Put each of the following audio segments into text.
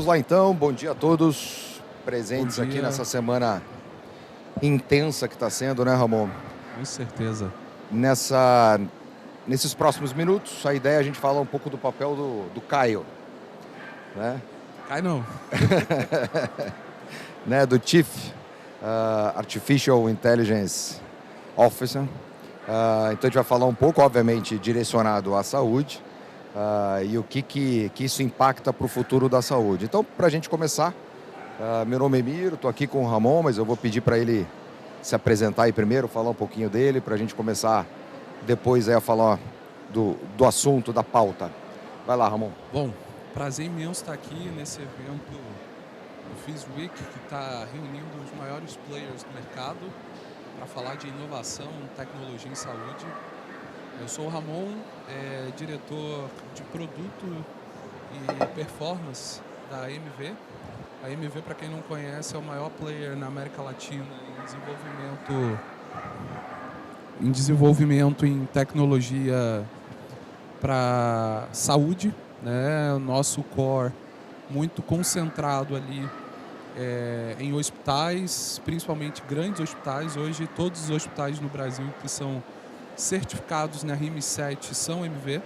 Vamos lá então, bom dia a todos presentes aqui nessa semana intensa que está sendo, né, Ramon? Com certeza. Nesses próximos minutos, a ideia é a gente falar um pouco do papel do Caio, né? Cai não. Né, do Chief Artificial Intelligence Officer. Então a gente vai falar um pouco, obviamente, direcionado à saúde e o que isso impacta para o futuro da saúde. Então, para a gente começar, meu nome é Miro, estou aqui com o Ramon, mas eu vou pedir para ele se apresentar aí primeiro, falar um pouquinho dele, para a gente começar depois a falar do assunto, da pauta. Vai lá, Ramon. Bom, prazer imenso estar aqui nesse evento do FISWeek, que está reunindo os maiores players do mercado para falar de inovação, tecnologia em saúde. Eu sou o Ramon, diretor de produto e performance da MV. A MV, para quem não conhece, é o maior player na América Latina em desenvolvimento em tecnologia para saúde, né? O nosso core muito concentrado ali em hospitais, principalmente grandes hospitais. Hoje todos os hospitais no Brasil que são certificados na RIM7 são MV.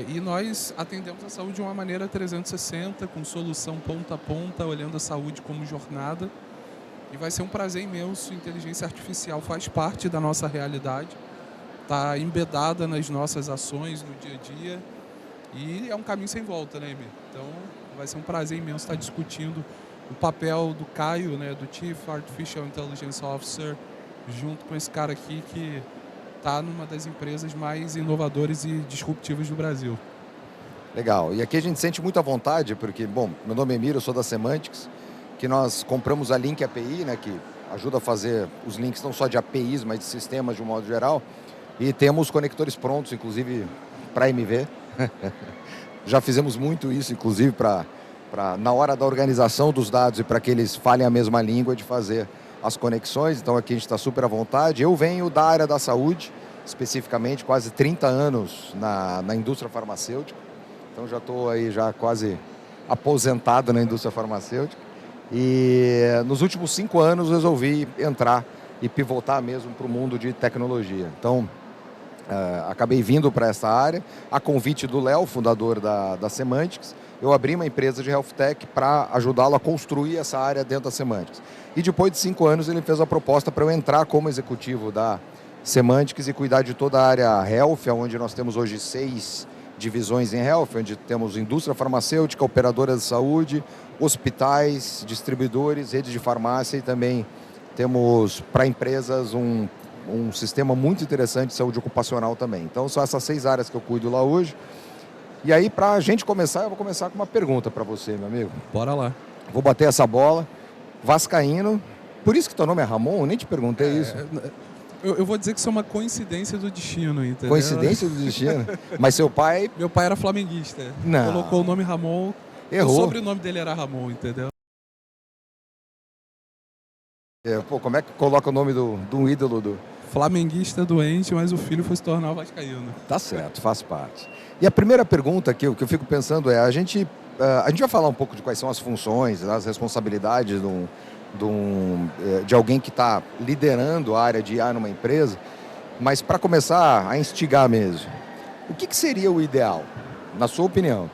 E nós atendemos a saúde de uma maneira 360, com solução ponta a ponta, olhando a saúde como jornada. E vai ser um prazer imenso. Inteligência artificial faz parte da nossa realidade, está embedada nas nossas ações no dia a dia e é um caminho sem volta, né, Emir? Então vai ser um prazer imenso estar discutindo o papel do Caio, né, do Chief Artificial Intelligence Officer, junto com esse cara aqui que está numa das empresas mais inovadoras e disruptivas do Brasil. Legal. E aqui a gente sente muita vontade, porque, bom, meu nome é Miro, eu sou da Semantics, que nós compramos a Link API, né, que ajuda a fazer os links não só de APIs, mas de sistemas de um modo geral. E temos conectores prontos, inclusive, para MV. Já fizemos muito isso, inclusive, na hora da organização dos dados e para que eles falem a mesma língua, de fazer as conexões. Então aqui a gente está super à vontade. Eu venho da área da saúde, especificamente, quase 30 anos na indústria farmacêutica. Então já estou aí já quase aposentado na indústria farmacêutica. E nos últimos 5 anos resolvi entrar e pivotar mesmo para o mundo de tecnologia. Então acabei vindo para essa área, a convite do Léo, fundador da Semantics. Eu abri uma empresa de Health Tech para ajudá-lo a construir essa área dentro da Semantics. E depois de 5 anos ele fez a proposta para eu entrar como executivo da Semantics e cuidar de toda a área Health, onde nós temos hoje 6 divisões em Health, onde temos indústria farmacêutica, operadoras de saúde, hospitais, distribuidores, redes de farmácia, e também temos para empresas um sistema muito interessante de saúde ocupacional também. Então são essas 6 áreas que eu cuido lá hoje. E aí, para a gente começar, eu vou começar com uma pergunta para você, meu amigo. Bora lá. Vou bater essa bola. Vascaíno. Por isso que teu nome é Ramon? Eu nem te perguntei isso. Eu vou dizer que isso é uma coincidência do destino, entendeu? Coincidência do destino? Mas seu pai... Meu pai era flamenguista. Não. Colocou o nome Ramon. Errou. O sobrenome dele era Ramon, entendeu? Como é que coloca o nome do ídolo do... Flamenguista doente, mas o filho foi se tornar vascaíno. Tá certo, faz parte. E a primeira pergunta que eu fico pensando é, a gente vai falar um pouco de quais são as funções, as responsabilidades de alguém que está liderando a área de IA numa empresa, mas para começar a instigar mesmo, o que seria o ideal, na sua opinião?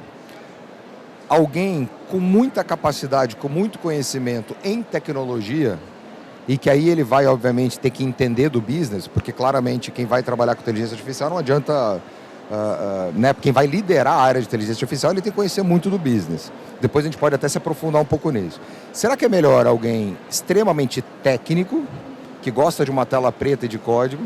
Alguém com muita capacidade, com muito conhecimento em tecnologia, e que aí ele vai, obviamente, ter que entender do business, porque claramente quem vai trabalhar com inteligência artificial não adianta, né? Quem vai liderar a área de inteligência artificial, ele tem que conhecer muito do business. Depois a gente pode até se aprofundar um pouco nisso. Será que é melhor alguém extremamente técnico, que gosta de uma tela preta e de código,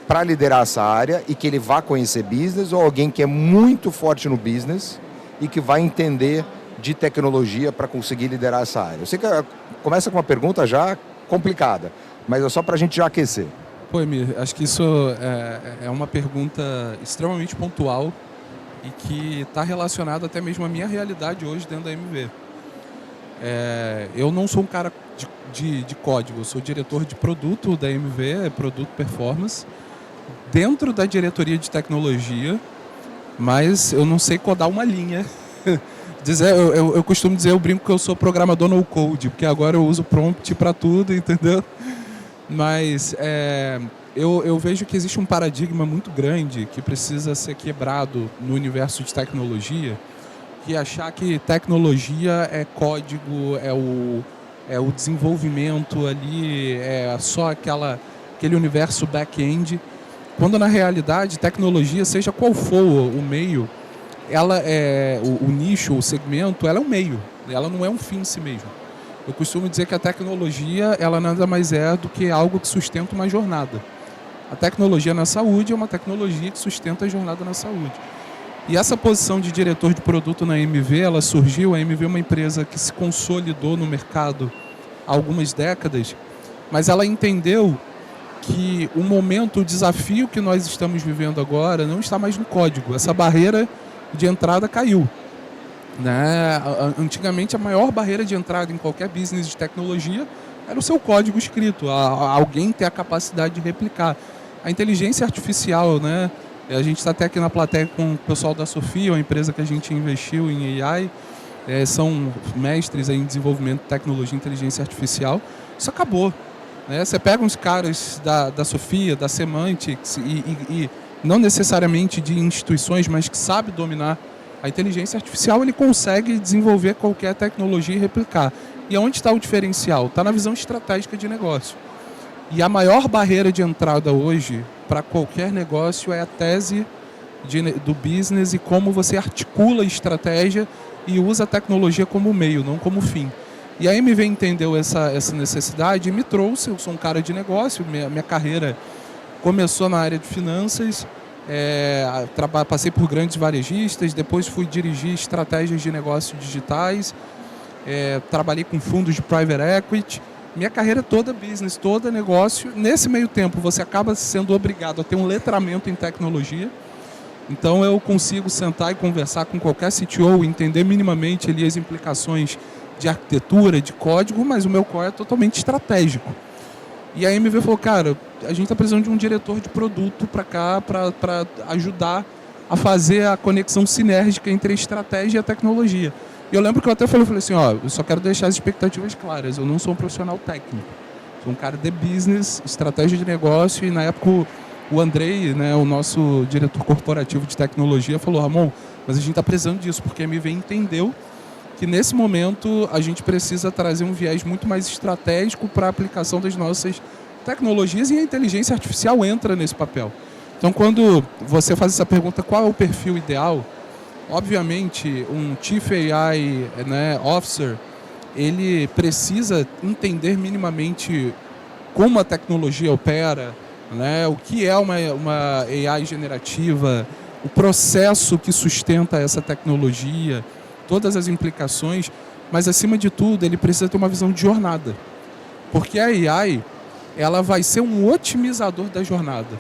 para liderar essa área e que ele vá conhecer business, ou alguém que é muito forte no business e que vai entender de tecnologia para conseguir liderar essa área? Eu sei que começa com uma pergunta já complicada, mas é só para a gente já aquecer. Pô, Emir, acho que isso é uma pergunta extremamente pontual e que está relacionada até mesmo à minha realidade hoje dentro da MV. Eu não sou um cara de código, eu sou diretor de produto da MV, produto performance, dentro da diretoria de tecnologia, mas eu não sei codar uma linha Eu costumo dizer, eu brinco que eu sou programador no code, porque agora eu uso prompt para tudo, entendeu? Mas eu vejo que existe um paradigma muito grande que precisa ser quebrado no universo de tecnologia, que é achar que tecnologia é código, é o desenvolvimento ali, é só aquele universo back-end, quando na realidade tecnologia, seja qual for o meio, ela é o nicho, o segmento, ela é um meio, ela não é um fim em si mesmo. Eu costumo dizer que a tecnologia, ela nada mais é do que algo que sustenta uma jornada. A tecnologia na saúde é uma tecnologia que sustenta a jornada na saúde. E essa posição de diretor de produto na MV, ela surgiu, a MV é uma empresa que se consolidou no mercado há algumas décadas, mas ela entendeu que o momento, o desafio que nós estamos vivendo agora não está mais no código. Essa barreira de entrada caiu. Né? Antigamente, a maior barreira de entrada em qualquer business de tecnologia era o seu código escrito, alguém ter a capacidade de replicar. A inteligência artificial, né? A gente está até aqui na plateia com o pessoal da Sofia, uma empresa que a gente investiu em AI, são mestres em desenvolvimento de tecnologia e inteligência artificial. Isso acabou. Né? Você pega uns caras da Sofia, da Semantics, e não necessariamente de instituições, mas que sabe dominar a inteligência artificial, ele consegue desenvolver qualquer tecnologia e replicar. E onde está o diferencial? Está na visão estratégica de negócio. E a maior barreira de entrada hoje para qualquer negócio é a tese do business e como você articula a estratégia e usa a tecnologia como meio, não como fim. E a MV entendeu essa necessidade e me trouxe. Eu sou um cara de negócio, minha carreira começou na área de finanças, passei por grandes varejistas, depois fui dirigir estratégias de negócios digitais, trabalhei com fundos de private equity. Minha carreira toda business, toda negócio. Nesse meio tempo, você acaba sendo obrigado a ter um letramento em tecnologia. Então, eu consigo sentar e conversar com qualquer CTO, entender minimamente ali as implicações de arquitetura, de código, mas o meu core é totalmente estratégico. E a MV falou, cara, a gente está precisando de um diretor de produto para cá, para ajudar a fazer a conexão sinérgica entre a estratégia e a tecnologia. E eu lembro que eu até falei assim, eu só quero deixar as expectativas claras, eu não sou um profissional técnico, sou um cara de business, estratégia de negócio, e na época o Andrei, né, o nosso diretor corporativo de tecnologia, falou, Ramon, mas a gente está precisando disso, porque a MV entendeu que nesse momento a gente precisa trazer um viés muito mais estratégico para a aplicação das nossas tecnologias, e a inteligência artificial entra nesse papel. Então, quando você faz essa pergunta, qual é o perfil ideal? Obviamente, um Chief AI, né, Officer, ele precisa entender minimamente como a tecnologia opera, né, o que é uma AI generativa, o processo que sustenta essa tecnologia, todas as implicações, mas acima de tudo ele precisa ter uma visão de jornada, porque a AI ela vai ser um otimizador da jornada.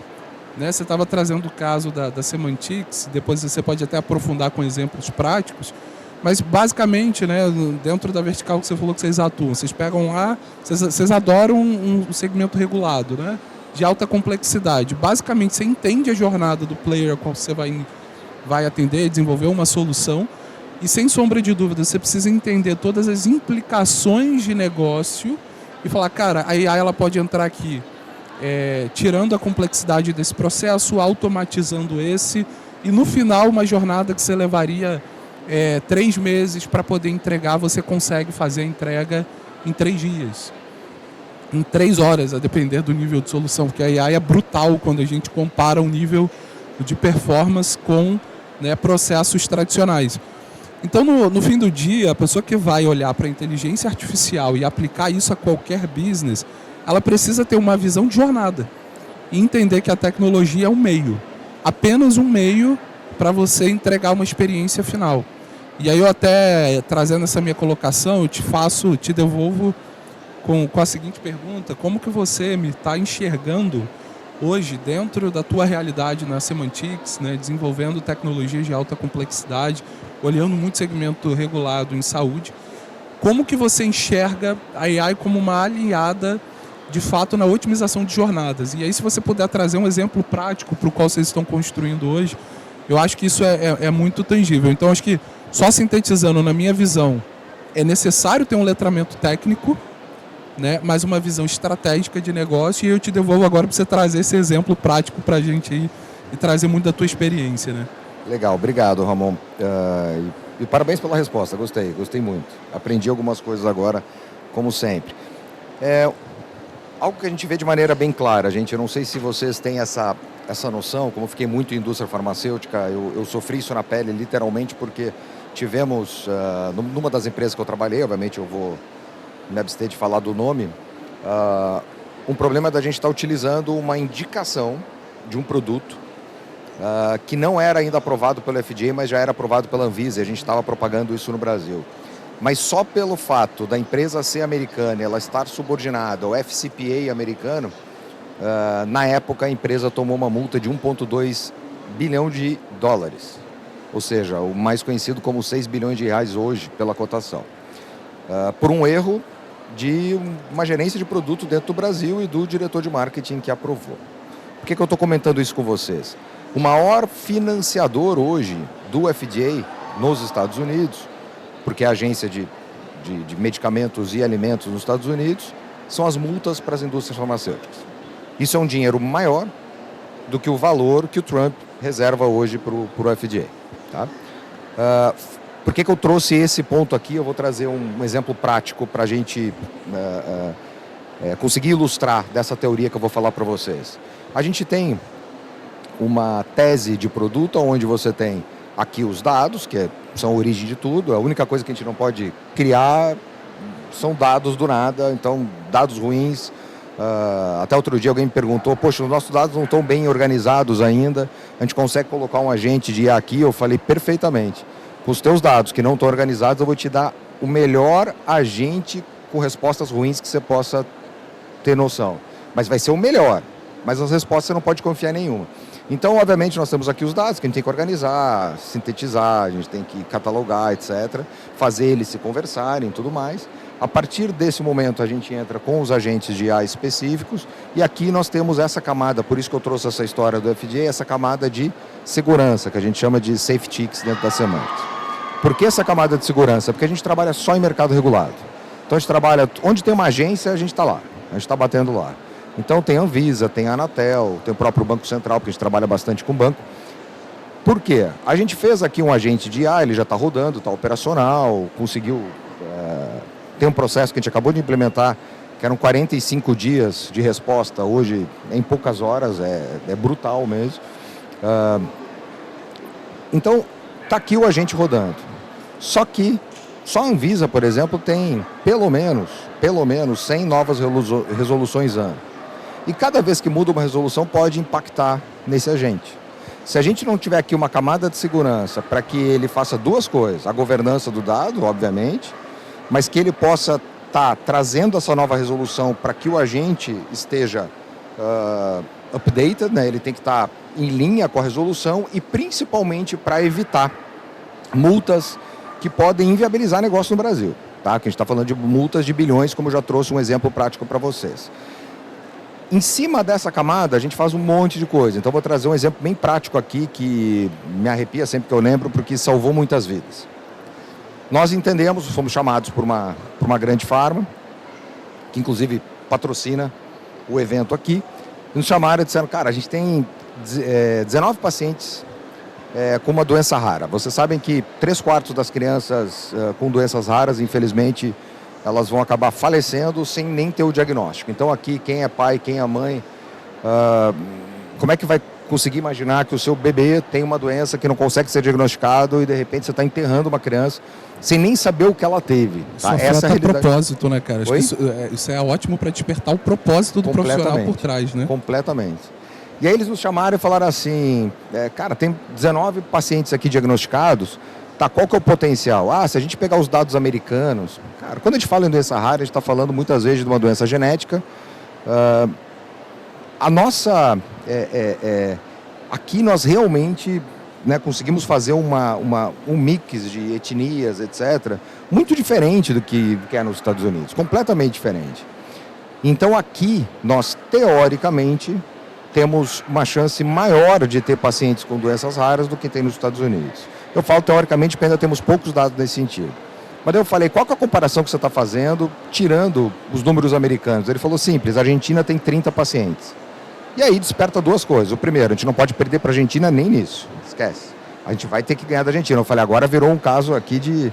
Né? Você estava trazendo o caso da Semantics, depois você pode até aprofundar com exemplos práticos, mas basicamente, né, dentro da vertical que você falou que vocês atuam, vocês pegam lá, vocês adoram um segmento regulado, né, de alta complexidade. Basicamente, você entende a jornada do player qual você vai atender, desenvolver uma solução, e sem sombra de dúvida, você precisa entender todas as implicações de negócio e falar, cara, a AI ela pode entrar aqui tirando a complexidade desse processo, automatizando esse, e no final uma jornada que você levaria 3 meses para poder entregar, você consegue fazer a entrega em 3 dias, em 3 horas, a depender do nível de solução, porque a AI é brutal quando a gente compara o nível de performance com, né, processos tradicionais. Então, no fim do dia, a pessoa que vai olhar para a inteligência artificial e aplicar isso a qualquer business, ela precisa ter uma visão de jornada e entender que a tecnologia é um meio, apenas um meio para você entregar uma experiência final. E aí eu até, trazendo essa minha colocação, eu te devolvo com a seguinte pergunta: como que você me está enxergando hoje dentro da tua realidade na Semantics, né, desenvolvendo tecnologias de alta complexidade, olhando muito segmento regulado em saúde, como que você enxerga a AI como uma aliada de fato na otimização de jornadas? E aí, se você puder trazer um exemplo prático para o qual vocês estão construindo hoje, eu acho que isso é muito tangível. Então, acho que Só sintetizando, na minha visão, é necessário ter um letramento técnico, né, mas uma visão estratégica de negócio, e eu te devolvo agora para você trazer esse exemplo prático para a gente aí e trazer muito da tua experiência, né? Legal, obrigado, Ramon. E parabéns pela resposta, gostei muito. Aprendi algumas coisas agora, como sempre. Algo que a gente vê de maneira bem clara, gente, eu não sei se vocês têm essa noção, como eu fiquei muito em indústria farmacêutica, eu sofri isso na pele literalmente porque tivemos, numa das empresas que eu trabalhei, obviamente eu vou me abster de falar do nome, um problema da gente estar utilizando uma indicação de um produto que não era ainda aprovado pelo FDA, mas já era aprovado pela Anvisa, e a gente estava propagando isso no Brasil. Mas só pelo fato da empresa ser americana e ela estar subordinada ao FCPA americano, na época a empresa tomou uma multa de 1,2 bilhão de dólares. Ou seja, o mais conhecido como 6 bilhões de reais hoje pela cotação. Por um erro de uma gerência de produto dentro do Brasil e do diretor de marketing que aprovou. Por que eu estou comentando isso com vocês? O maior financiador hoje do FDA nos Estados Unidos, porque é a agência de medicamentos e alimentos nos Estados Unidos, são as multas para as indústrias farmacêuticas. Isso é um dinheiro maior do que o valor que o Trump reserva hoje para o FDA. Tá? Por que eu trouxe esse ponto aqui? Eu vou trazer um exemplo prático para a gente conseguir ilustrar dessa teoria que eu vou falar para vocês. A gente tem uma tese de produto onde você tem aqui os dados, que são a origem de tudo. A única coisa que a gente não pode criar são dados do nada, então dados ruins. Até outro dia alguém me perguntou, poxa, os nossos dados não estão bem organizados ainda, a gente consegue colocar um agente de IA aqui? Eu falei, perfeitamente. Com os teus dados que não estão organizados, eu vou te dar o melhor agente com respostas ruins que você possa ter noção. Mas vai ser o melhor, mas as respostas você não pode confiar em nenhuma. Então, obviamente, nós temos aqui os dados que a gente tem que organizar, sintetizar, a gente tem que catalogar, etc., fazer eles se conversarem e tudo mais. A partir desse momento, a gente entra com os agentes de IA específicos e aqui nós temos essa camada, por isso que eu trouxe essa história do FDA, essa camada de segurança, que a gente chama de safety ticks dentro da Semantics. Por que essa camada de segurança? Porque a gente trabalha só em mercado regulado. Então, a gente trabalha, onde tem uma agência, a gente está lá, a gente está batendo lá. Então tem a Anvisa, tem a Anatel, tem o próprio Banco Central, porque a gente trabalha bastante com banco. Por quê? A gente fez aqui um agente de IA, ele já está rodando, está operacional, conseguiu... tem um processo que a gente acabou de implementar, que eram 45 dias de resposta, hoje em poucas horas, é brutal mesmo. Então, está aqui o agente rodando. Só que, só a Anvisa, por exemplo, tem pelo menos 100 novas resoluções ano. E cada vez que muda uma resolução pode impactar nesse agente. Se a gente não tiver aqui uma camada de segurança para que ele faça duas coisas, a governança do dado, obviamente, mas que ele possa estar trazendo essa nova resolução para que o agente esteja updated, né? Ele tem que estar em linha com a resolução e principalmente para evitar multas que podem inviabilizar negócio no Brasil. Tá? Que a gente está falando de multas de bilhões, como eu já trouxe um exemplo prático para vocês. Em cima dessa camada, a gente faz um monte de coisa. Então, vou trazer um exemplo bem prático aqui, que me arrepia sempre que eu lembro, porque salvou muitas vidas. Nós entendemos, fomos chamados por uma grande farma, que inclusive patrocina o evento aqui, nos chamaram e disseram, cara, a gente tem 19 pacientes com uma doença rara. Vocês sabem que 3/4 das crianças com doenças raras, infelizmente, elas vão acabar falecendo sem nem ter o diagnóstico. Então aqui, quem é pai, quem é mãe, como é que vai conseguir imaginar que o seu bebê tem uma doença que não consegue ser diagnosticado e de repente você está enterrando uma criança sem nem saber o que ela teve? Tá? Essa é a realidade. Propósito, né, cara? Acho que isso é ótimo para despertar o propósito do profissional por trás, né? Completamente. E aí eles nos chamaram e falaram assim, cara, tem 19 pacientes aqui diagnosticados, tá, qual que é o potencial? Se a gente pegar os dados americanos... Cara, quando a gente fala em doença rara, a gente está falando muitas vezes de uma doença genética. A nossa... aqui nós realmente conseguimos fazer um mix de etnias, etc., muito diferente do que é nos Estados Unidos, completamente diferente. Então aqui, nós, teoricamente, temos uma chance maior de ter pacientes com doenças raras do que tem nos Estados Unidos. Eu falo teoricamente porque ainda temos poucos dados nesse sentido. Mas daí eu falei, qual que é a comparação que você está fazendo, tirando os números americanos? Ele falou simples, a Argentina tem 30 pacientes. E aí desperta duas coisas. O primeiro, a gente não pode perder para a Argentina nem nisso. Esquece. A gente vai ter que ganhar da Argentina. Eu falei, agora virou um caso aqui de...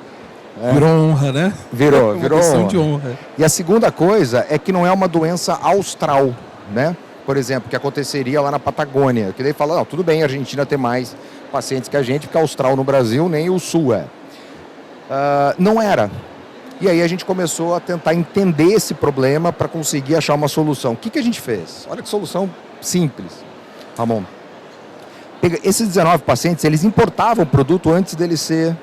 Virou honra, né? Virou uma questão honra. de honra. E a segunda coisa é que não é uma doença austral, né? Por exemplo, que aconteceria lá na Patagônia. Que daí fala, não, tudo bem, a Argentina tem mais pacientes que a gente, porque a austral no Brasil nem o sul é. Não era. E aí a gente começou a tentar entender esse problema para conseguir achar uma solução. O que a gente fez? Olha que solução simples, Ramon. Esses 19 pacientes, eles importavam o produto antes dele ser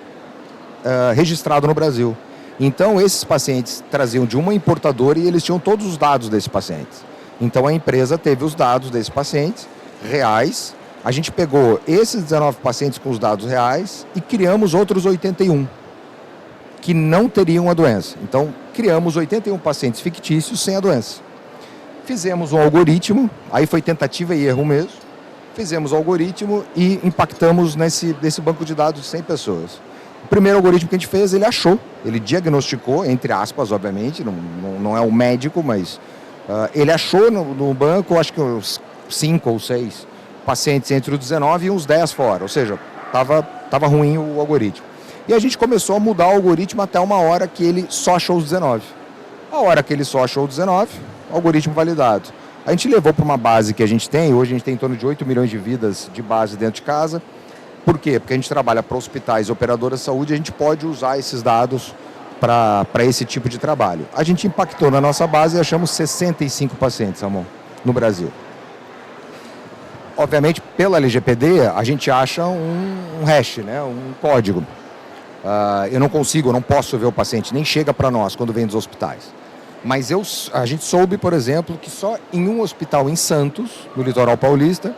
registrado no Brasil. Então, esses pacientes traziam de uma importadora e eles tinham todos os dados desses pacientes. Então, a empresa teve os dados desses pacientes reais. A gente pegou esses 19 pacientes com os dados reais e criamos outros 81 que não teriam a doença. Então, criamos 81 pacientes fictícios sem a doença. Fizemos um algoritmo, aí foi tentativa e erro mesmo. Fizemos o algoritmo e impactamos nesse banco de dados de 100 pessoas. O primeiro algoritmo que a gente fez, ele achou, ele diagnosticou, entre aspas, obviamente, não é um médico, mas ele achou no banco, acho que uns 5 ou 6 pacientes entre os 19 e uns 10 fora, ou seja, estava ruim o algoritmo. E a gente começou a mudar o algoritmo até uma hora que ele só achou os 19. A hora que ele só achou os 19, algoritmo validado. A gente levou para uma base que a gente tem, hoje a gente tem em torno de 8 milhões de vidas de base dentro de casa. Por quê? Porque a gente trabalha para hospitais e operadoras de saúde, a gente pode usar esses dados para esse tipo de trabalho. A gente impactou na nossa base e achamos 65 pacientes, Ramon, no Brasil. Obviamente, pela LGPD, a gente acha um hash, né? Um código. Eu não posso ver o paciente, nem chega para nós quando vem dos hospitais. Mas a gente soube, por exemplo, que só em um hospital em Santos, no litoral paulista,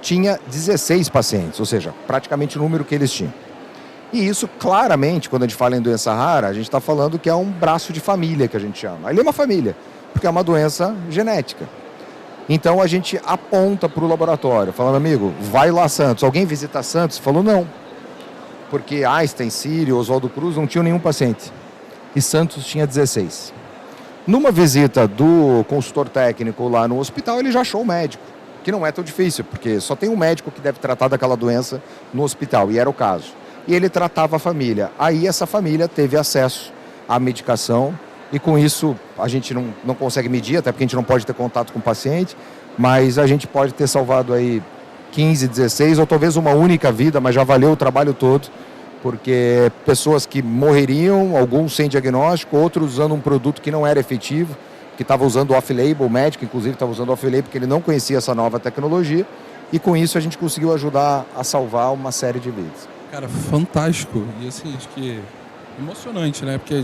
tinha 16 pacientes, ou seja, praticamente o número que eles tinham. E isso, claramente, quando a gente fala em doença rara, a gente está falando que é um braço de família, que a gente chama. Ele é uma família, porque é uma doença genética. Então, a gente aponta para o laboratório, falando, amigo, vai lá Santos. Alguém visita Santos? Falou, não. Porque Einstein, Sírio, Oswaldo Cruz não tinham nenhum paciente. E Santos tinha 16. Numa visita do consultor técnico lá no hospital, ele já achou o médico, que não é tão difícil, porque só tem um médico que deve tratar daquela doença no hospital, e era o caso. E ele tratava a família. Aí essa família teve acesso à medicação, e com isso a gente não consegue medir, até porque a gente não pode ter contato com o paciente, mas a gente pode ter salvado aí 15, 16, ou talvez uma única vida, mas já valeu o trabalho todo, porque pessoas que morreriam, alguns sem diagnóstico, outros usando um produto que não era efetivo, que estava usando off-label, o médico inclusive estava usando off-label porque ele não conhecia essa nova tecnologia, e com isso a gente conseguiu ajudar a salvar uma série de vidas. Cara, fantástico, e assim, acho que emocionante, né, porque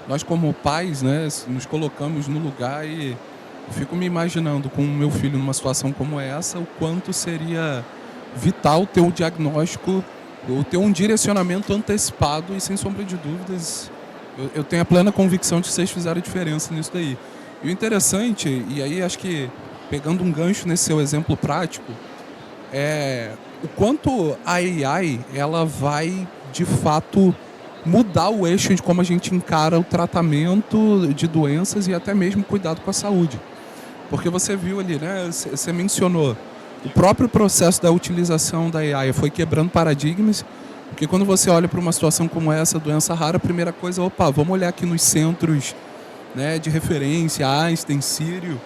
nós como pais, né, nos colocamos no lugar e eu fico me imaginando com o meu filho numa situação como essa, o quanto seria vital ter um diagnóstico ou ter um direcionamento antecipado, e sem sombra de dúvidas eu tenho a plena convicção de que vocês fizeram diferença nisso daí. E o interessante, e aí acho que pegando um gancho nesse seu exemplo prático, é o quanto a AI ela vai de fato mudar o eixo de como a gente encara o tratamento de doenças e até mesmo cuidado com a saúde. Porque você viu ali, né, você mencionou, o próprio processo da utilização da AI foi quebrando paradigmas, porque quando você olha para uma situação como essa, doença rara, a primeira coisa, vamos olhar aqui nos centros, né, de referência, Einstein, Sírio,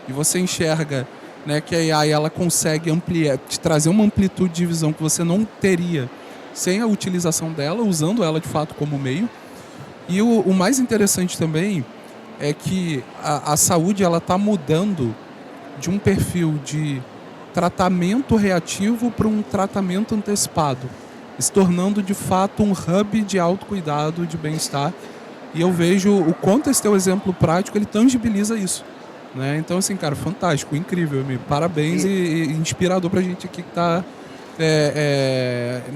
e você enxerga, né, que a AI ela consegue ampliar, te trazer uma amplitude de visão que você não teria sem a utilização dela, usando ela de fato como meio. E o mais interessante também é que a saúde ela está mudando de um perfil de tratamento reativo para um tratamento antecipado, se tornando de fato um hub de autocuidado, de bem-estar. E eu vejo o quanto esse teu exemplo prático ele tangibiliza isso, né? Então assim, cara, fantástico, incrível, amigo. Parabéns e inspirador pra gente aqui que está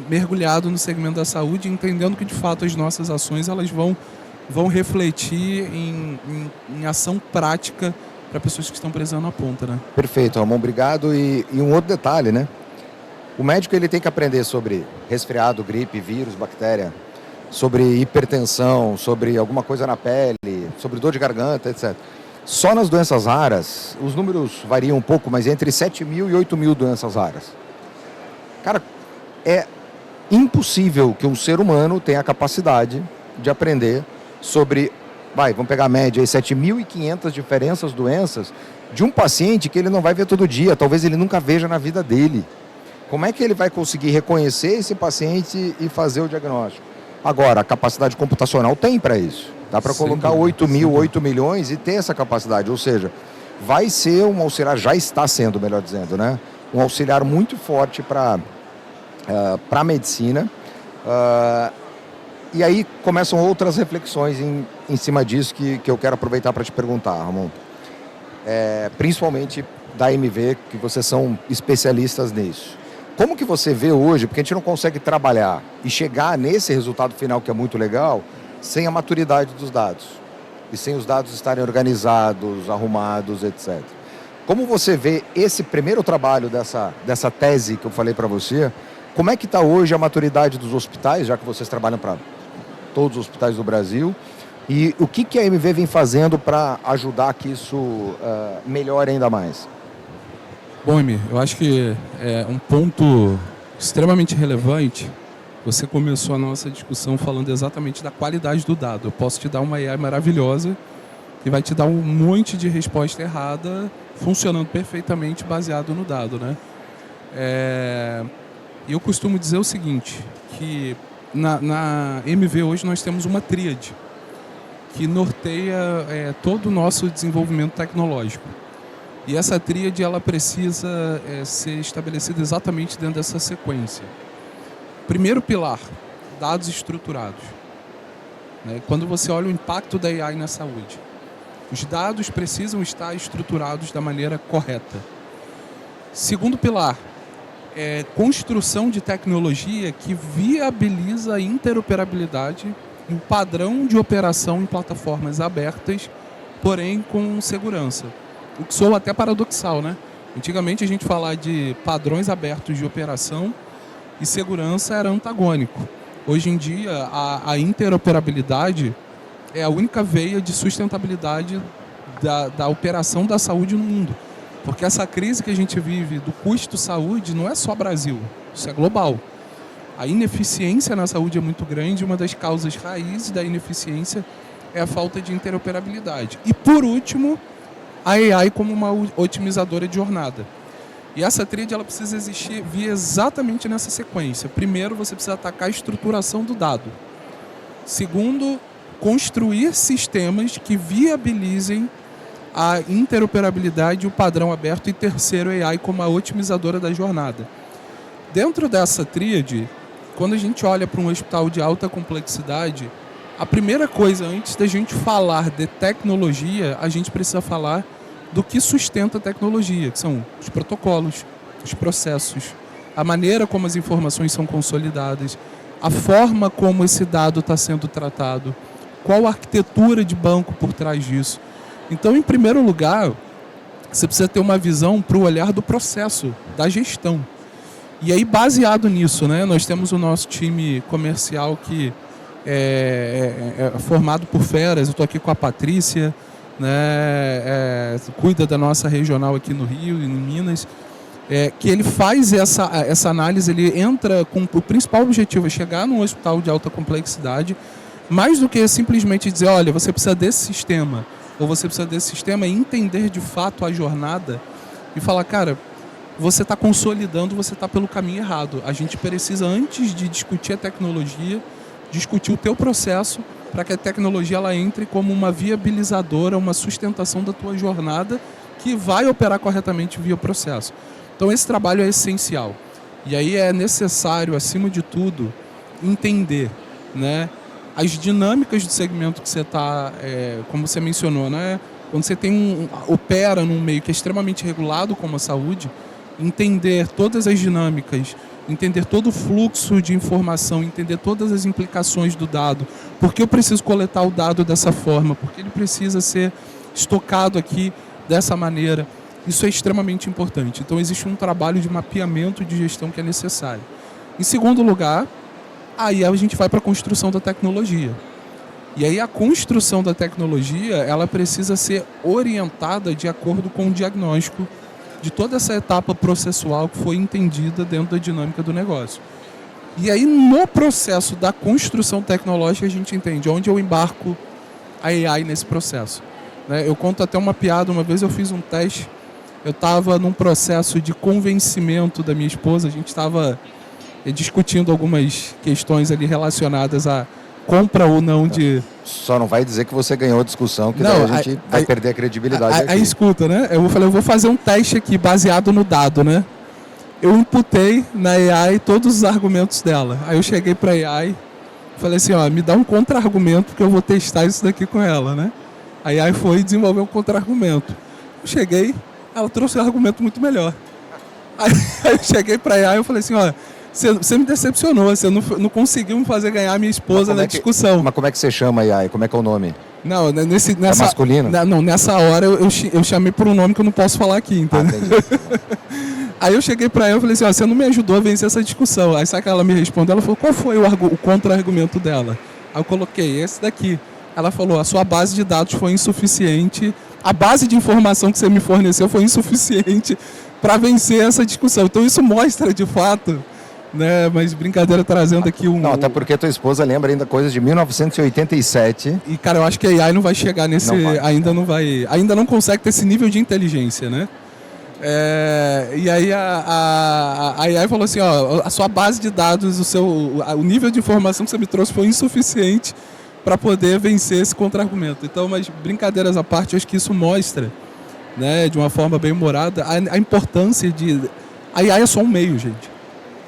mergulhado no segmento da saúde, entendendo que de fato as nossas ações elas vão refletir em ação prática para pessoas que estão presas na ponta, né? Perfeito, Ramon, obrigado. E um outro detalhe, né? O médico ele tem que aprender sobre resfriado, gripe, vírus, bactéria, sobre hipertensão, sobre alguma coisa na pele, sobre dor de garganta, etc. Só nas doenças raras, os números variam um pouco, mas entre 7 mil e 8 mil doenças raras. Cara, é impossível que um ser humano tenha a capacidade de aprender sobre, vamos pegar a média, 7.500 diferentes doenças de um paciente que ele não vai ver todo dia, talvez ele nunca veja na vida dele. Como é que ele vai conseguir reconhecer esse paciente e fazer o diagnóstico? Agora, a capacidade computacional tem para isso. Dá para colocar 8 mil, 8 milhões e ter essa capacidade. Ou seja, vai ser um auxiliar, já está sendo, melhor dizendo, né? Um auxiliar muito forte para a medicina. E aí começam outras reflexões em cima disso que eu quero aproveitar para te perguntar, Ramon. Principalmente da MV, que vocês são especialistas nisso. Como que você vê hoje, porque a gente não consegue trabalhar e chegar nesse resultado final que é muito legal, sem a maturidade dos dados e sem os dados estarem organizados, arrumados, etc. Como você vê esse primeiro trabalho dessa tese que eu falei para você, como é que está hoje a maturidade dos hospitais, já que vocês trabalham para todos os hospitais do Brasil, e o que a MV vem fazendo para ajudar que isso melhore ainda mais? Bom, Emir, eu acho que é um ponto extremamente relevante. Você começou a nossa discussão falando exatamente da qualidade do dado. Eu posso te dar uma AI maravilhosa que vai te dar um monte de resposta errada, funcionando perfeitamente baseado no dado, né? E eu costumo dizer o seguinte, que na MV hoje nós temos uma tríade que norteia todo o nosso desenvolvimento tecnológico. E essa tríade ela precisa ser estabelecida exatamente dentro dessa sequência. Primeiro pilar, dados estruturados. Quando você olha o impacto da AI na saúde, os dados precisam estar estruturados da maneira correta. Segundo pilar, construção de tecnologia que viabiliza a interoperabilidade e o padrão de operação em plataformas abertas, porém com segurança. O que soa até paradoxal, né? Antigamente a gente falar de padrões abertos de operação e segurança era antagônico. Hoje em dia a interoperabilidade é a única veia de sustentabilidade da operação da saúde no mundo. Porque essa crise que a gente vive do custo saúde não é só Brasil, isso é global. A ineficiência na saúde é muito grande, uma das causas raízes da ineficiência é a falta de interoperabilidade. E por último, a AI como uma otimizadora de jornada. E essa tríade ela precisa existir via exatamente nessa sequência. Primeiro, você precisa atacar a estruturação do dado. Segundo, construir sistemas que viabilizem a interoperabilidade e o padrão aberto. E terceiro, a AI como a otimizadora da jornada. Dentro dessa tríade, quando a gente olha para um hospital de alta complexidade, a primeira coisa, antes da gente falar de tecnologia, a gente precisa falar do que sustenta a tecnologia, que são os protocolos, os processos, a maneira como as informações são consolidadas, a forma como esse dado está sendo tratado, qual a arquitetura de banco por trás disso. Então, em primeiro lugar, você precisa ter uma visão para o olhar do processo, da gestão. E aí, baseado nisso, né, nós temos o nosso time comercial que é formado por feras. Eu estou aqui com a Patrícia, né, cuida da nossa regional aqui no Rio e em Minas, que ele faz essa análise, ele entra com o principal objetivo, é chegar num hospital de alta complexidade, mais do que simplesmente dizer, olha, você precisa desse sistema, ou você precisa desse sistema, e entender de fato a jornada e falar, cara, você está consolidando, você está pelo caminho errado. A gente precisa, antes de discutir a tecnologia, discutir o teu processo para que a tecnologia ela entre como uma viabilizadora, uma sustentação da tua jornada que vai operar corretamente via processo. Então esse trabalho é essencial. E aí é necessário, acima de tudo, entender, né, as dinâmicas do segmento que você está, como você mencionou, né? Quando você opera num meio que é extremamente regulado como a saúde, entender todas as dinâmicas, entender todo o fluxo de informação, entender todas as implicações do dado, por que eu preciso coletar o dado dessa forma, por que ele precisa ser estocado aqui dessa maneira, Isso é extremamente importante. Então, existe um trabalho de mapeamento de gestão que é necessário. Em segundo lugar, aí a gente vai para a construção da tecnologia. E aí a construção da tecnologia, ela precisa ser orientada de acordo com o diagnóstico de toda essa etapa processual que foi entendida dentro da dinâmica do negócio. E aí, no processo da construção tecnológica, a gente entende onde eu embarco a AI nesse processo. Eu conto até uma piada. Uma vez eu fiz um teste, eu estava num processo de convencimento da minha esposa, a gente estava discutindo algumas questões ali relacionadas a compra ou não de... Só não vai dizer que você ganhou a discussão, que não, daí a gente vai perder a credibilidade aqui. Aí escuta, né? Eu vou fazer um teste aqui baseado no dado, né? Eu imputei na AI todos os argumentos dela. Aí eu cheguei para a AI, falei assim, me dá um contra-argumento porque eu vou testar isso daqui com ela, né? A AI foi desenvolver um contra-argumento. Eu cheguei, ela trouxe um argumento muito melhor. Aí eu cheguei para a AI e falei assim, você me decepcionou, você não conseguiu me fazer ganhar a minha esposa na discussão. Mas como é que você chama a AI? Como é que é o nome? Não, nessa, é masculino? Não, nessa hora eu chamei por um nome que eu não posso falar aqui, entendeu? Aí eu cheguei pra ela e falei assim, você não me ajudou a vencer essa discussão. Aí sabe que ela me respondeu? Ela falou, qual foi o contra-argumento dela? Aí eu coloquei, esse daqui. Ela falou, a sua base de dados foi insuficiente, a base de informação que você me forneceu foi insuficiente para vencer essa discussão. Então isso mostra de fato, né? Mas brincadeira trazendo aqui um... Não, até porque tua esposa lembra ainda coisas de 1987. E cara, eu acho que a AI não vai chegar nesse... Ainda não consegue ter esse nível de inteligência, né? E aí a AI falou assim, a sua base de dados, o nível de informação que você me trouxe foi insuficiente para poder vencer esse contra-argumento. Então, mas brincadeiras à parte, eu acho que isso mostra, né, de uma forma bem humorada, a importância de... A AI é só um meio, gente.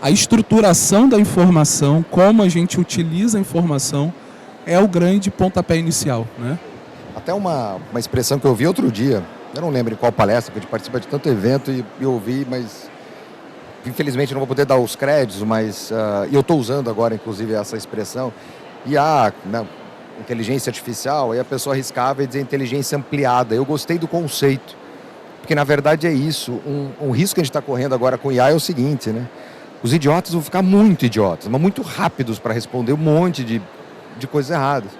A estruturação da informação, como a gente utiliza a informação, é o grande pontapé inicial, né? Até uma expressão que eu vi outro dia, eu não lembro em qual palestra, porque a gente participa de tanto evento e ouvi, mas infelizmente não vou poder dar os créditos, mas eu estou usando agora, inclusive, essa expressão. E inteligência artificial, aí a pessoa arriscava e dizia inteligência ampliada. Eu gostei do conceito, porque na verdade é isso. Um risco que a gente está correndo agora com o IA é o seguinte, né? Os idiotas vão ficar muito idiotas, mas muito rápidos para responder um monte de coisas erradas.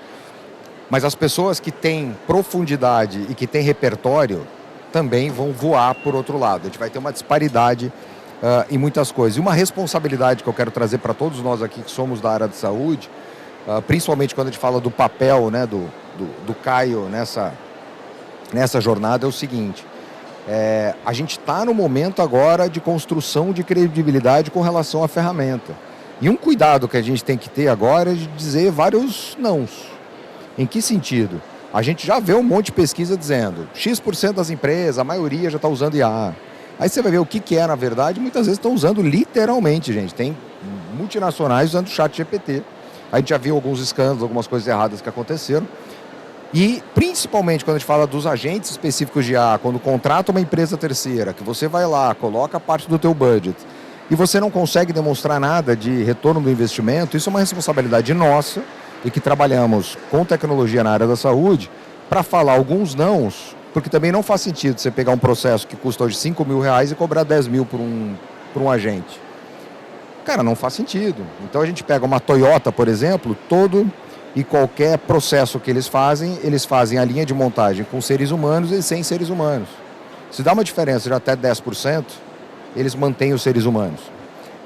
Mas as pessoas que têm profundidade e que têm repertório também vão voar por outro lado. A gente vai ter uma disparidade em muitas coisas. E uma responsabilidade que eu quero trazer para todos nós aqui que somos da área de saúde, principalmente quando a gente fala do papel, né, do Caio nessa jornada, é o seguinte. A gente está no momento agora de construção de credibilidade com relação à ferramenta. E um cuidado que a gente tem que ter agora é de dizer vários nãos. Em que sentido? A gente já vê um monte de pesquisa dizendo X% das empresas, a maioria já está usando IA. Aí você vai ver o que é, na verdade, muitas vezes estão usando literalmente, gente. Tem multinacionais usando o ChatGPT. A gente já viu alguns escândalos, algumas coisas erradas que aconteceram. E, principalmente, quando a gente fala dos agentes específicos de IA, quando contrata uma empresa terceira, que você vai lá, coloca parte do teu budget, e você não consegue demonstrar nada de retorno do investimento, isso é uma responsabilidade nossa, e que trabalhamos com tecnologia na área da saúde, para falar alguns nãos, porque também não faz sentido você pegar um processo que custa hoje R$5.000 e cobrar 10 mil por um agente. Cara, não faz sentido. Então a gente pega uma Toyota, por exemplo, todo e qualquer processo que eles fazem a linha de montagem com seres humanos e sem seres humanos. Se dá uma diferença de até 10%, eles mantêm os seres humanos.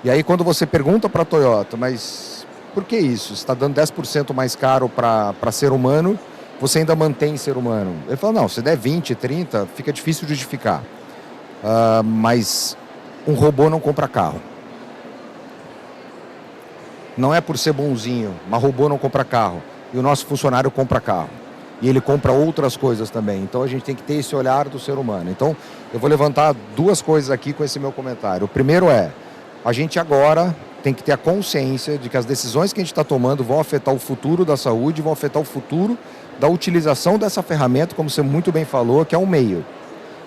E aí quando você pergunta para a Toyota, mas por que isso? Está dando 10% mais caro para ser humano, você ainda mantém ser humano. Ele fala, não, se der 20, 30, fica difícil justificar. Mas um robô não compra carro. Não é por ser bonzinho, mas robô não compra carro. E o nosso funcionário compra carro. E ele compra outras coisas também. Então a gente tem que ter esse olhar do ser humano. Então eu vou levantar duas coisas aqui com esse meu comentário. O primeiro a gente agora tem que ter a consciência de que as decisões que a gente está tomando vão afetar o futuro da saúde, vão afetar o futuro da utilização dessa ferramenta, como você muito bem falou, que é um meio.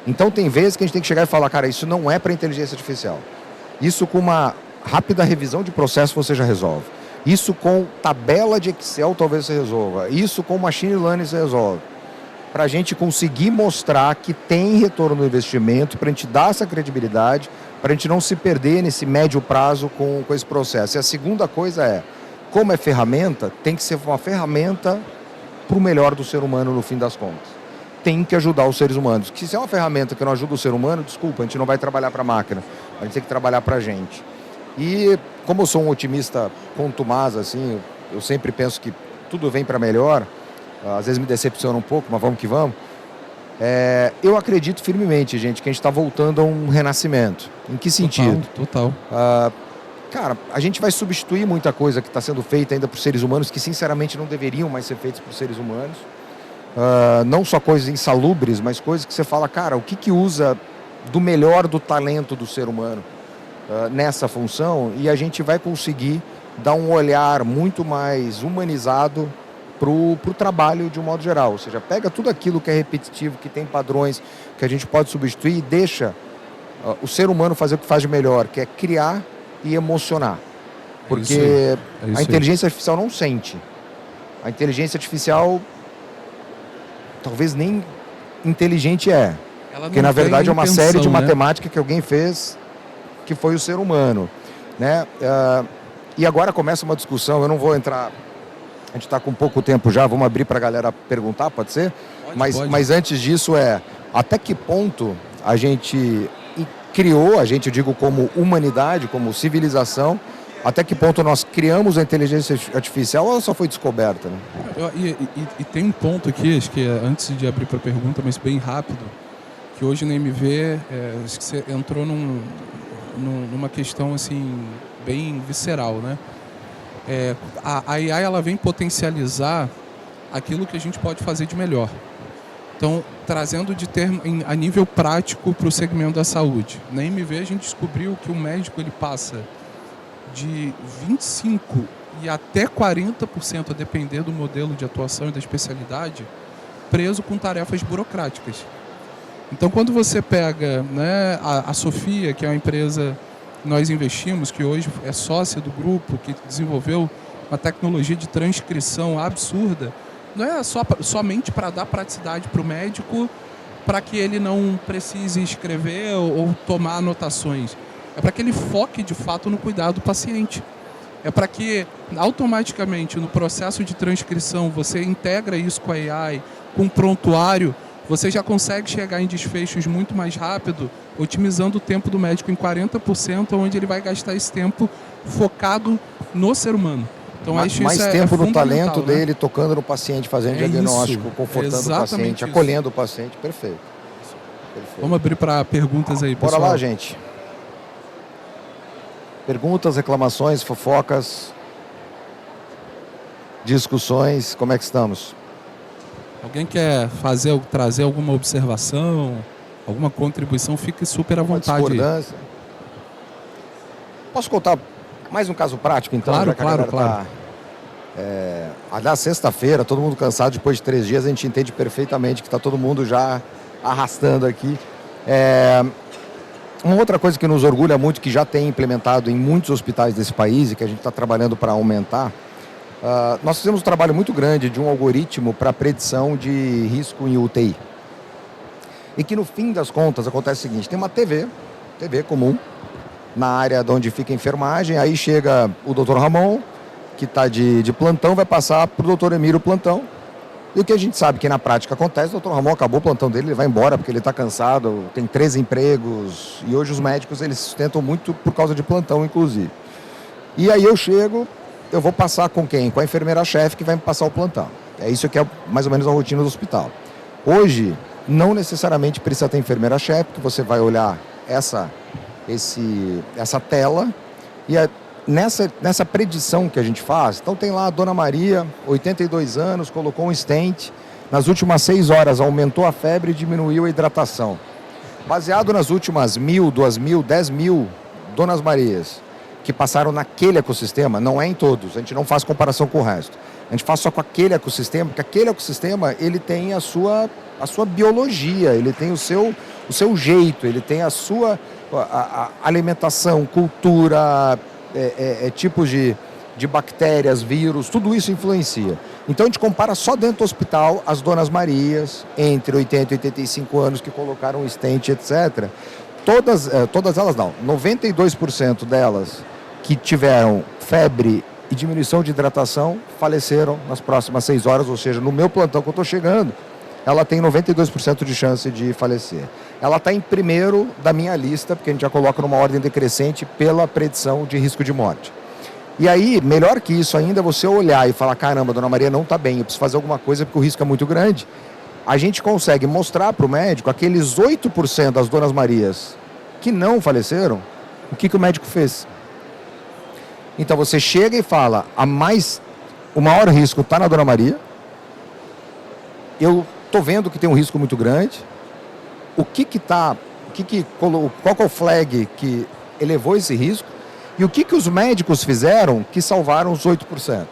Então tem vezes que a gente tem que chegar e falar, cara, isso não é para inteligência artificial. Isso com uma rápida revisão de processo você já resolve. Isso com tabela de Excel talvez você resolva. Isso com machine learning você resolve. para a gente conseguir mostrar que tem retorno no investimento, para a gente dar essa credibilidade, para a gente não se perder nesse médio prazo com esse processo. E a segunda coisa é, como é ferramenta, tem que ser uma ferramenta para o melhor do ser humano no fim das contas. Tem que ajudar os seres humanos. Que se é uma ferramenta que não ajuda o ser humano, desculpa, a gente não vai trabalhar para a máquina, a gente tem que trabalhar para a gente. E como eu sou um otimista contumaz, assim, eu sempre penso que tudo vem para melhor, às vezes me decepciona um pouco, mas vamos que vamos. Eu acredito firmemente, gente, que a gente está voltando a um renascimento. Em que sentido? Total. Cara, a gente vai substituir muita coisa que está sendo feita ainda por seres humanos, que sinceramente não deveriam mais ser feitas por seres humanos. Não só coisas insalubres, mas coisas que você fala, cara, o que usa do melhor do talento do ser humano nessa função, e a gente vai conseguir dar um olhar muito mais humanizado para o trabalho de um modo geral. Ou seja, pega tudo aquilo que é repetitivo, que tem padrões, que a gente pode substituir e deixa o ser humano fazer o que faz de melhor, que é criar e emocionar. Porque a inteligência artificial não sente. A inteligência artificial talvez nem inteligente porque na verdade é uma série de matemática que alguém fez, que foi o ser humano, né? E agora começa uma discussão, eu não vou entrar, a gente está com pouco tempo já, vamos abrir para a galera perguntar, pode ser? Pode. Mas antes disso até que ponto a gente criou, eu digo como humanidade, como civilização, até que ponto nós criamos a inteligência artificial ou ela só foi descoberta? Né? E tem um ponto aqui, acho que antes de abrir para a pergunta, mas bem rápido, que hoje no MV, acho que você entrou numa questão assim, bem visceral, né? A AI ela vem potencializar aquilo que a gente pode fazer de melhor. Então, trazendo a nível prático para o segmento da saúde. Na MV a gente descobriu que o médico ele passa de 25% e até 40%, a depender do modelo de atuação e da especialidade, preso com tarefas burocráticas. Então, quando você pega, né, a Sofia, que é uma empresa que nós investimos, que hoje é sócia do grupo, que desenvolveu uma tecnologia de transcrição absurda, não é somente para dar praticidade para o médico, para que ele não precise escrever ou tomar anotações. É para que ele foque, de fato, no cuidado do paciente. É para que, automaticamente, no processo de transcrição, você integra isso com a AI, com um prontuário, você já consegue chegar em desfechos muito mais rápido, otimizando o tempo do médico em 40%, onde ele vai gastar esse tempo focado no ser humano. Então, mais tempo no talento dele, tocando no paciente, fazendo diagnóstico, confortando o paciente, acolhendo o paciente. Perfeito. Vamos abrir para perguntas aí, pessoal. Bora lá, gente. Perguntas, reclamações, fofocas, discussões, como é que estamos? Alguém quer trazer alguma observação, alguma contribuição, fique super à vontade. Discordância. Posso contar mais um caso prático, então? Claro. Na sexta-feira, todo mundo cansado, depois de 3 dias, a gente entende perfeitamente que está todo mundo já arrastando aqui. Uma outra coisa que nos orgulha muito, que já tem implementado em muitos hospitais desse país e que a gente está trabalhando para aumentar, nós fizemos um trabalho muito grande de um algoritmo para predição de risco em UTI. E que no fim das contas acontece o seguinte, tem uma TV comum, na área de onde fica a enfermagem, aí chega o Dr. Ramon, que está de plantão, vai passar para o Dr. Emílio plantão. E o que a gente sabe que na prática acontece, o Dr. Ramon acabou o plantão dele, ele vai embora porque ele está cansado, tem 13 empregos, e hoje os médicos eles sustentam muito por causa de plantão, inclusive. E aí eu vou passar com quem? Com a enfermeira-chefe que vai me passar o plantão. É isso que é mais ou menos a rotina do hospital. Hoje, não necessariamente precisa ter enfermeira-chefe, porque você vai olhar essa tela e nessa predição que a gente faz, então tem lá a Dona Maria, 82 anos, colocou um stent, nas últimas 6 horas aumentou a febre e diminuiu a hidratação. Baseado nas últimas 1.000, 2.000, 10.000 Donas Marias que passaram naquele ecossistema, não é em todos, a gente não faz comparação com o resto. A gente faz só com aquele ecossistema, porque aquele ecossistema ele tem a sua biologia, ele tem o seu jeito, ele tem a sua alimentação, cultura, tipos de de bactérias, vírus, tudo isso influencia. Então a gente compara só dentro do hospital as Donas Marias, entre 80 e 85 anos, que colocaram um stent, etc. Todas elas não, 92% delas que tiveram febre e diminuição de hidratação faleceram nas próximas 6 horas, ou seja, no meu plantão que eu estou chegando, ela tem 92% de chance de falecer. Ela está em primeiro da minha lista, porque a gente já coloca numa ordem decrescente pela predição de risco de morte. E aí, melhor que isso ainda, você olhar e falar, caramba, Dona Maria não está bem, eu preciso fazer alguma coisa porque o risco é muito grande. A gente consegue mostrar para o médico aqueles 8% das Donas Marias que não faleceram, o que o médico fez. Então você chega e fala, o maior risco está na Dona Maria, eu estou vendo que tem um risco muito grande, qual que é o flag que elevou esse risco e o que os médicos fizeram que salvaram os 8%.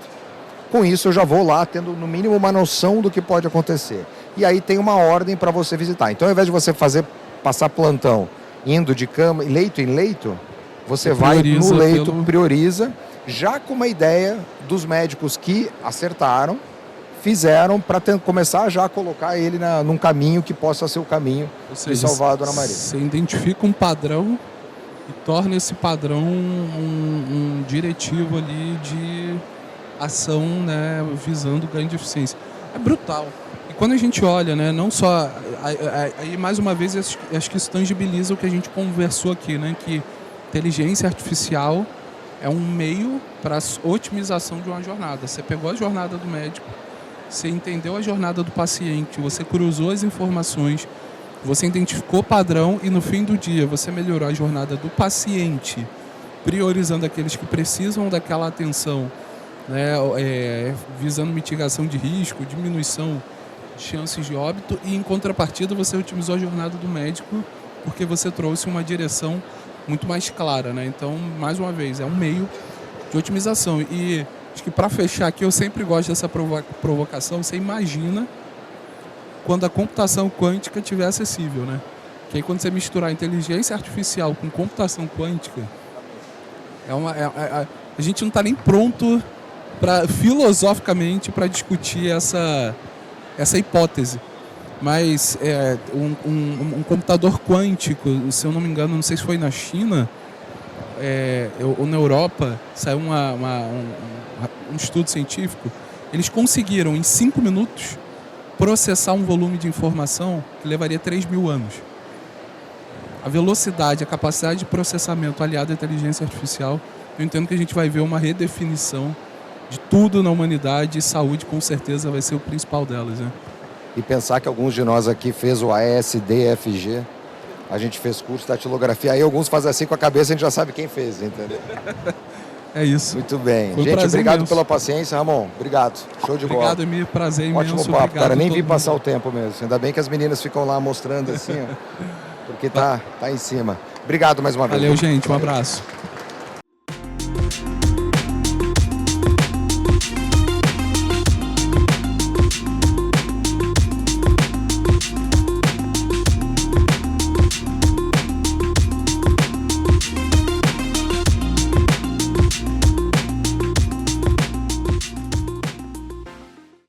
Com isso eu já vou lá tendo no mínimo uma noção do que pode acontecer. E aí tem uma ordem para você visitar. Então ao invés de você passar plantão indo de cama, leito em leito, você vai no leito, prioriza, já com uma ideia dos médicos que acertaram, fizeram para começar já a colocar ele num caminho que possa ser o caminho de salvar a Dona Maria. Você identifica um padrão e torna esse padrão um diretivo ali de ação, né, visando ganho de eficiência. É brutal. E quando a gente olha, né, não só... Aí, mais uma vez, acho que isso tangibiliza o que a gente conversou aqui, né, que inteligência artificial é um meio para a otimização de uma jornada. Você pegou a jornada do médico, você entendeu a jornada do paciente, você cruzou as informações, você identificou padrão e no fim do dia você melhorou a jornada do paciente, priorizando aqueles que precisam daquela atenção, né, visando mitigação de risco, diminuição de chances de óbito, e em contrapartida você otimizou a jornada do médico porque você trouxe uma direção muito mais clara, né? Então, mais uma vez, é um meio de otimização. E acho que para fechar aqui, eu sempre gosto dessa provocação. Você imagina quando a computação quântica estiver acessível, né? Que aí quando você misturar inteligência artificial com computação quântica, a gente não está nem pronto filosoficamente para discutir essa hipótese. Mas um computador quântico, se eu não me engano, não sei se foi na China ou na Europa, saiu um estudo científico, eles conseguiram em 5 minutos processar um volume de informação que levaria 3.000 anos. A velocidade, a capacidade de processamento aliada à inteligência artificial, eu entendo que a gente vai ver uma redefinição de tudo na humanidade, e saúde com certeza vai ser o principal delas, né? E pensar que alguns de nós aqui fez o ASDFG, a gente fez curso de datilografia, aí alguns fazem assim com a cabeça, a gente já sabe quem fez, entendeu? É isso. Muito bem. Foi Gente, obrigado imenso pela paciência, Ramon. Obrigado. Show de bola. Obrigado, Emir. Prazer imenso. Ótimo papo, cara. Nem vi passar mundo. o tempo mesmo. Ainda bem que as meninas ficam lá mostrando assim, ó, porque tá em cima. Obrigado mais uma vez. Valeu, gente. Um abraço.